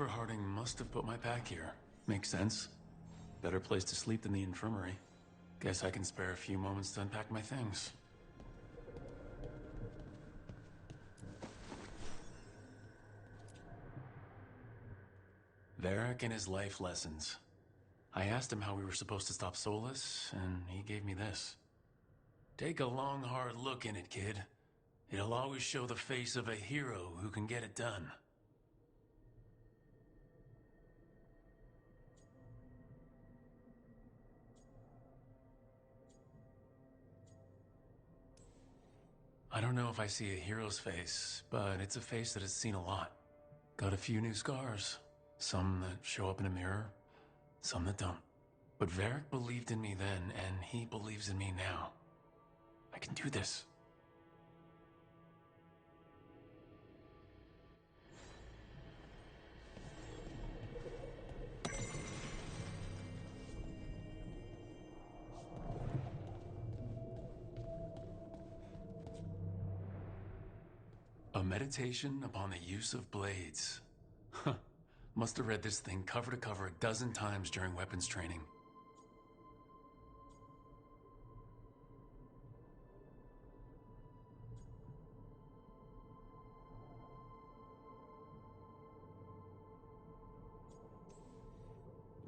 Harding must have put my pack here. Makes sense. Better place to sleep than the infirmary. Guess I can spare a few moments to unpack my things. Varric and his life lessons. I asked him how we were supposed to stop Solus, and he gave me this. Take a long, hard look in it, kid. It'll always show the face of a hero who can get it done. I don't know if I see a hero's face, but it's a face that has seen a lot. Got a few new scars. Some that show up in a mirror, some that don't. But Varric believed in me then, and he believes in me now. I can do this. A meditation upon the use of blades. Huh. Must have read this thing cover to cover a dozen times during weapons training.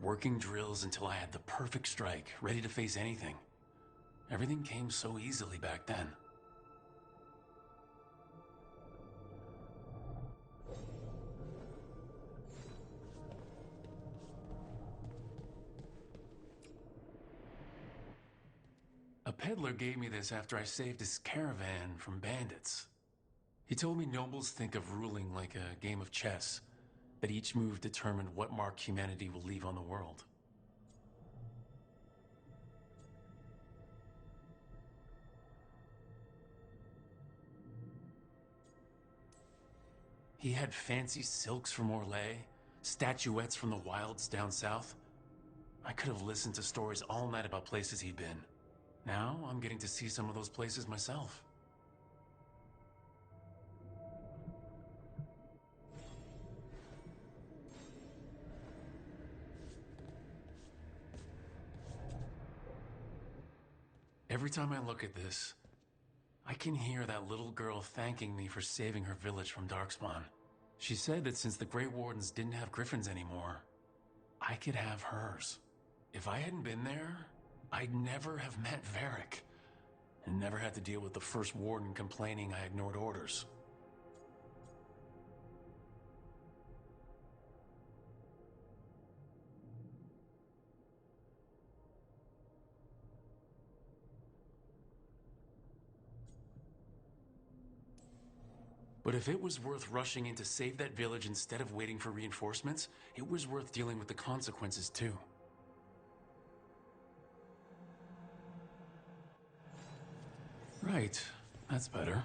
Working drills until I had the perfect strike, ready to face anything. Everything came so easily back then. A peddler gave me this after I saved his caravan from bandits. He told me nobles think of ruling like a game of chess, that each move determined what mark humanity will leave on the world. He had fancy silks from Orlais, statuettes from the wilds down south. I could have listened to stories all night about places he'd been. Now I'm getting to see some of those places myself. Every time I look at this, I can hear that little girl thanking me for saving her village from Darkspawn. She said that since the Grey Wardens didn't have griffins anymore, I could have hers. If I hadn't been there, I'd never have met Varric, and never had to deal with the first warden complaining I ignored orders. But if it was worth rushing in to save that village instead of waiting for reinforcements, it was worth dealing with the consequences too. Right, that's better.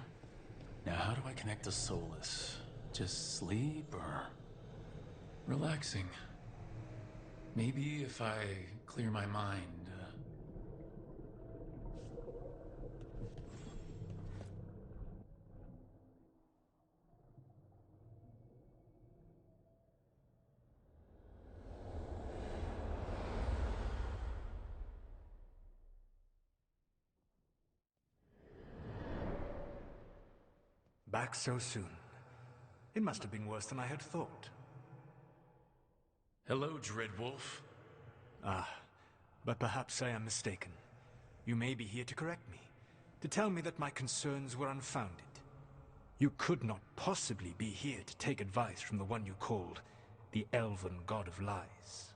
Now how do I connect to Solus? Just sleep or relaxing? Maybe if I clear my mind. Back so soon. It must have been worse than I had thought. Hello, Dreadwolf. Ah, but perhaps I am mistaken. You may be here to correct me, to tell me that my concerns were unfounded. You could not possibly be here to take advice from the one you called the Elven God of Lies.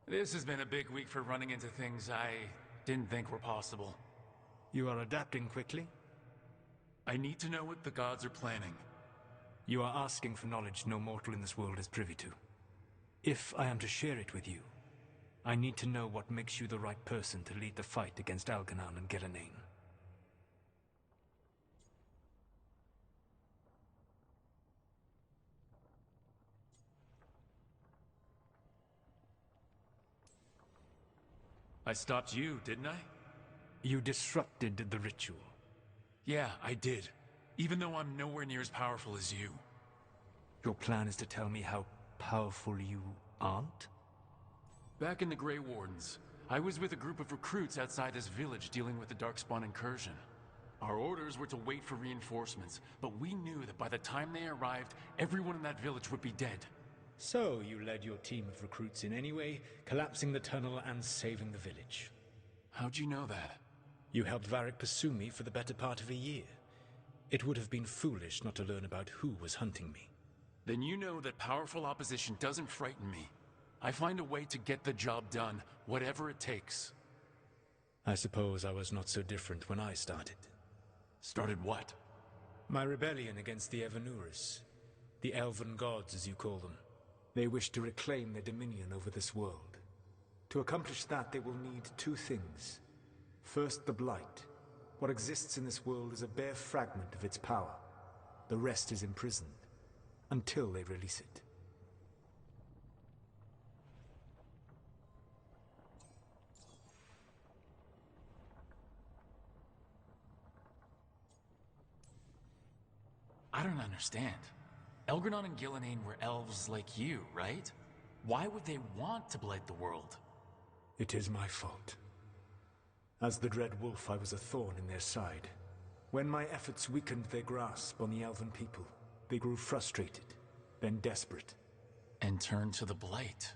This has been a big week for running into things I didn't think were possible. You are adapting quickly? I need to know what the gods are planning. You are asking for knowledge no mortal in this world is privy to. If I am to share it with you, I need to know what makes you the right person to lead the fight against Algernon and Ghellanane. I stopped you, didn't I? You disrupted the ritual. Yeah, I did. Even though I'm nowhere near as powerful as you. Your plan is to tell me how powerful you aren't? Back in the Grey Wardens, I was with a group of recruits outside this village dealing with the Darkspawn incursion. Our orders were to wait for reinforcements, but we knew that by the time they arrived, everyone in that village would be dead. So you led your team of recruits in any way, collapsing the tunnel and saving the village. How'd you know that? You helped Varric pursue me for the better part of a year. It would have been foolish not to learn about who was hunting me. Then you know that powerful opposition doesn't frighten me. I find a way to get the job done, whatever it takes. I suppose I was not so different when I started. Started what? My rebellion against the Evanuris. The Elven Gods, as you call them. They wish to reclaim their dominion over this world. To accomplish that, they will need two things. First, the Blight. What exists in this world is a bare fragment of its power. The rest is imprisoned, until they release it. I don't understand. Elgranon and Gillenane were elves like you, right? Why would they want to blight the world? It is my fault. As the Dread Wolf, I was a thorn in their side. When my efforts weakened their grasp on the Elven people, they grew frustrated, then desperate. And turned to the Blight.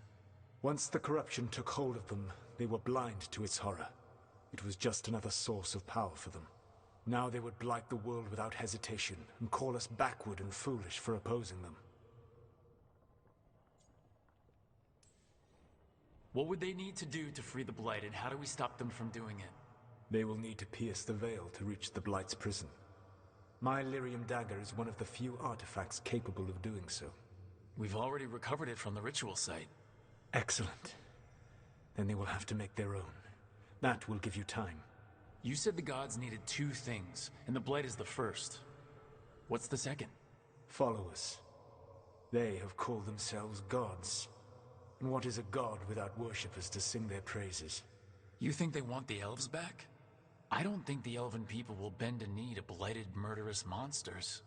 Once the corruption took hold of them, they were blind to its horror. It was just another source of power for them. Now they would blight the world without hesitation, and call us backward and foolish for opposing them. What would they need to do to free the Blight, and how do we stop them from doing it? They will need to pierce the veil to reach the Blight's prison. My Lyrium dagger is one of the few artifacts capable of doing so. We've already recovered it from the ritual site. Excellent. Then they will have to make their own. That will give you time. You said the gods needed two things, and the Blight is the first. What's the second? Followers. They have called themselves gods. And what is a god without worshippers to sing their praises? You think they want the elves back? I don't think the elven people will bend a knee to blighted, murderous monsters.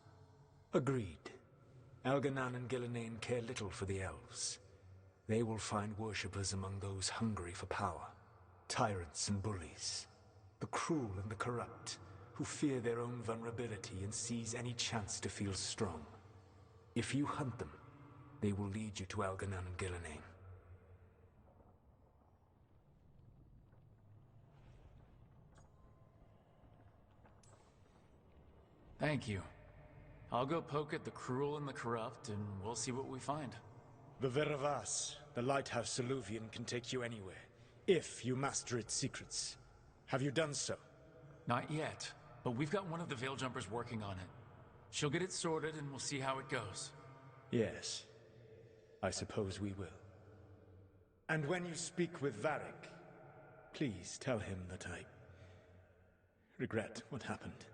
Agreed. Elganan and Gillenane care little for the elves. They will find worshippers among those hungry for power. Tyrants and bullies. The cruel and the corrupt, who fear their own vulnerability and seize any chance to feel strong. If you hunt them, they will lead you to Elganan and Gillenane. Thank you. I'll go poke at the cruel and the corrupt, and we'll see what we find. The Veravas, the lighthouse Soluvian, can take you anywhere, if you master its secrets. Have you done so? Not yet, but we've got one of the Veil Jumpers working on it. She'll get it sorted, and we'll see how it goes. Yes. I suppose we will. And when you speak with Varric, please tell him that I regret what happened.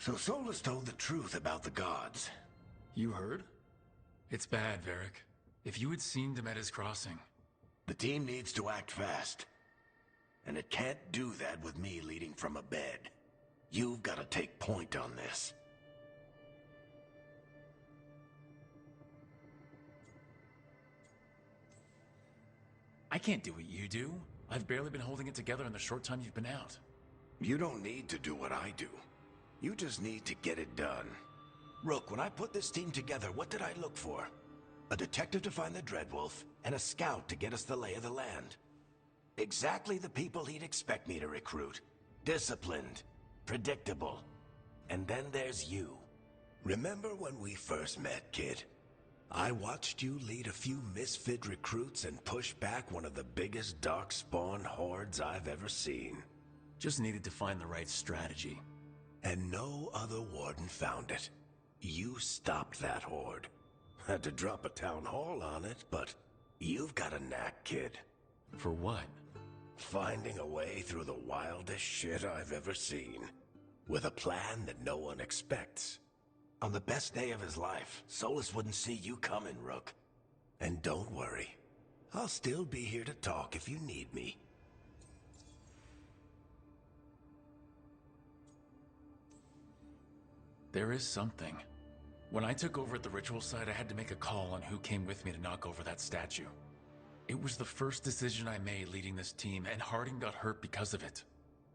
So Solus told the truth about the gods. You heard? It's bad, Varric. If you had seen them at his crossing... The team needs to act fast. And it can't do that with me leading from a bed. You've got to take point on this. I can't do what you do. I've barely been holding it together in the short time you've been out. You don't need to do what I do. You just need to get it done. Rook, when I put this team together, what did I look for? A detective to find the Dreadwolf, and a scout to get us the lay of the land. Exactly the people he'd expect me to recruit. Disciplined, predictable. And then there's you. Remember when we first met, kid? I watched you lead a few misfit recruits and push back one of the biggest darkspawn hordes I've ever seen. Just needed to find the right strategy. And no other warden found it. You stopped that horde. Had to drop a town hall on it, but you've got a knack, kid. For what? Finding a way through the wildest shit I've ever seen. With a plan that no one expects. On the best day of his life, Solus wouldn't see you coming, Rook. And don't worry. I'll still be here to talk if you need me. There is something. When I took over at the ritual site, I had to make a call on who came with me to knock over that statue. It was the first decision I made leading this team, and Harding got hurt because of it.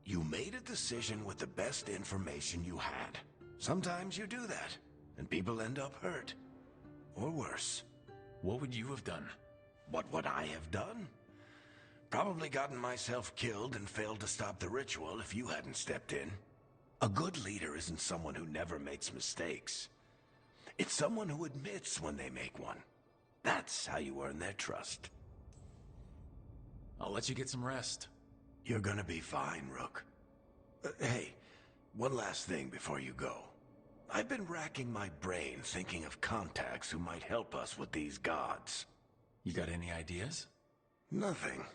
You made a decision with the best information you had. Sometimes you do that, and people end up hurt. Or worse. What would you have done? What would I have done? Probably gotten myself killed and failed to stop the ritual if you hadn't stepped in. A good leader isn't someone who never makes mistakes. It's someone who admits when they make one. That's how you earn their trust. I'll let you get some rest. You're gonna be fine, Rook. Hey, one last thing before you go. I've been racking my brain thinking of contacts who might help us with these gods. You got any ideas? Nothing.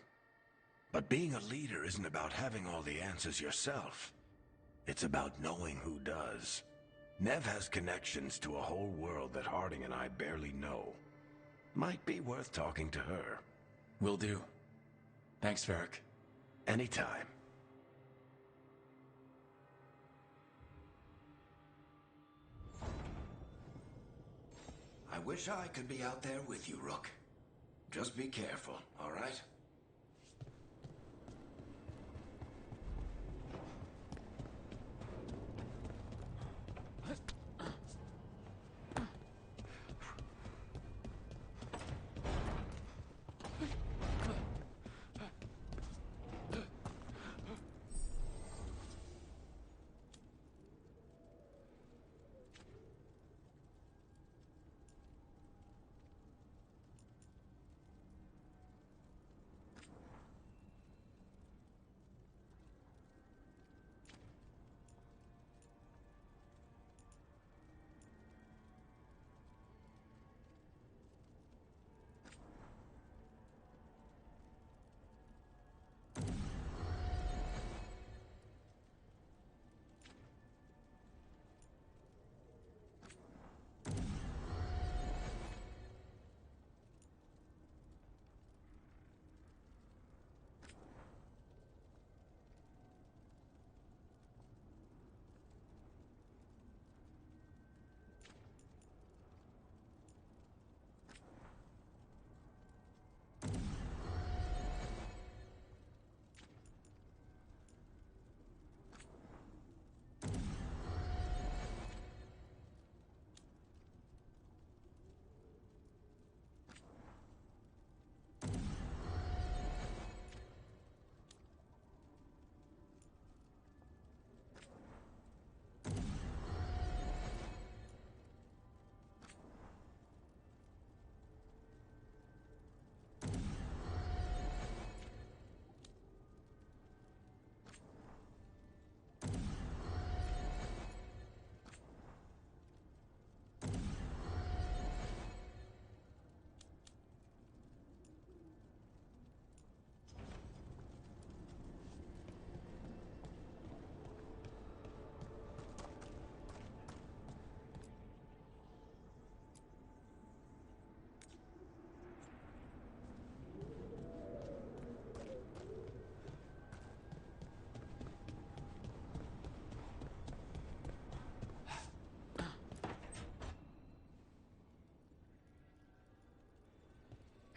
But being a leader isn't about having all the answers yourself. It's about knowing who does. Nev has connections to a whole world that Harding and I barely know. Might be worth talking to her. Will do. Thanks, Varric. Anytime. I wish I could be out there with you, Rook. Just be careful, all right?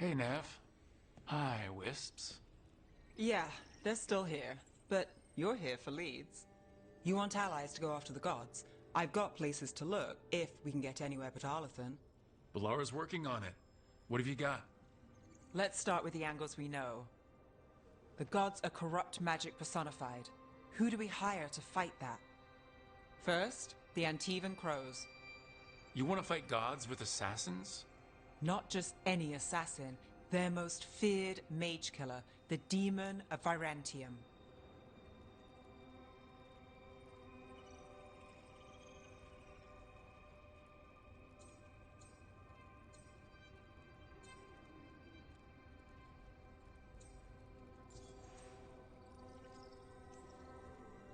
Hey, Nav. Hi, Wisps. Yeah, they're still here. But you're here for leads. You want allies to go after the gods? I've got places to look, if we can get anywhere but Arlathan. Balara's working on it. What have you got? Let's start with the angles we know. The gods are corrupt magic personified. Who do we hire to fight that? First, the Antivan Crows. You want to fight gods with assassins? Not just any assassin, their most feared mage killer, the Demon of Virantium.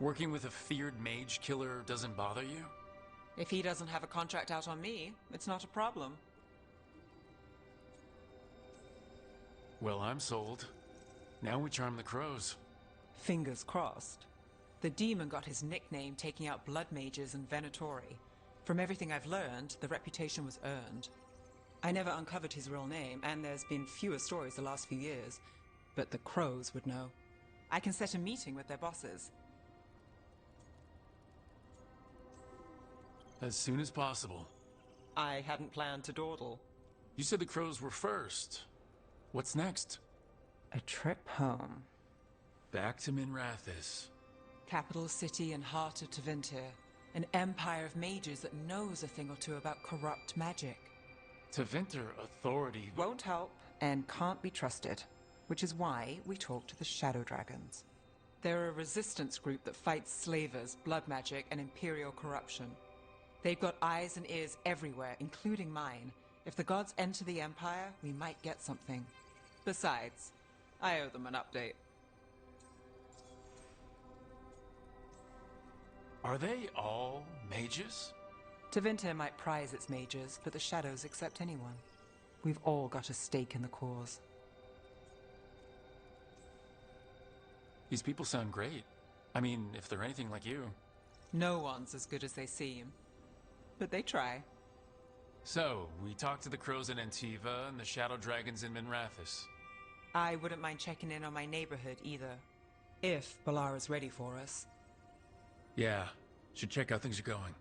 Working with a feared mage killer doesn't bother you? If he doesn't have a contract out on me, it's not a problem. Well, I'm sold. Now we charm the crows. Fingers crossed. The demon got his nickname taking out blood mages and Venatori. From everything I've learned, the reputation was earned. I never uncovered his real name, and there's been fewer stories the last few years. But the crows would know. I can set a meeting with their bosses. As soon as possible. I hadn't planned to dawdle. You said the crows were first. What's next? A trip home. Back to Minrathis. Capital city and heart of Tevinter. An empire of mages that knows a thing or two about corrupt magic. Tevinter authority... Won't help and can't be trusted. Which is why we talk to the Shadow Dragons. They're a resistance group that fights slavers, blood magic, and imperial corruption. They've got eyes and ears everywhere, including mine. If the gods enter the Empire, we might get something. Besides, I owe them an update. Are they all mages? Tevinter might prize its mages, but the Shadows accept anyone. We've all got a stake in the cause. These people sound great. I mean, if they're anything like you. No one's as good as they seem. But they try. So, we talked to the crows in Antiva and the Shadow Dragons in Minrathis. I wouldn't mind checking in on my neighborhood either. If Balara's ready for us. Yeah, should check how things are going.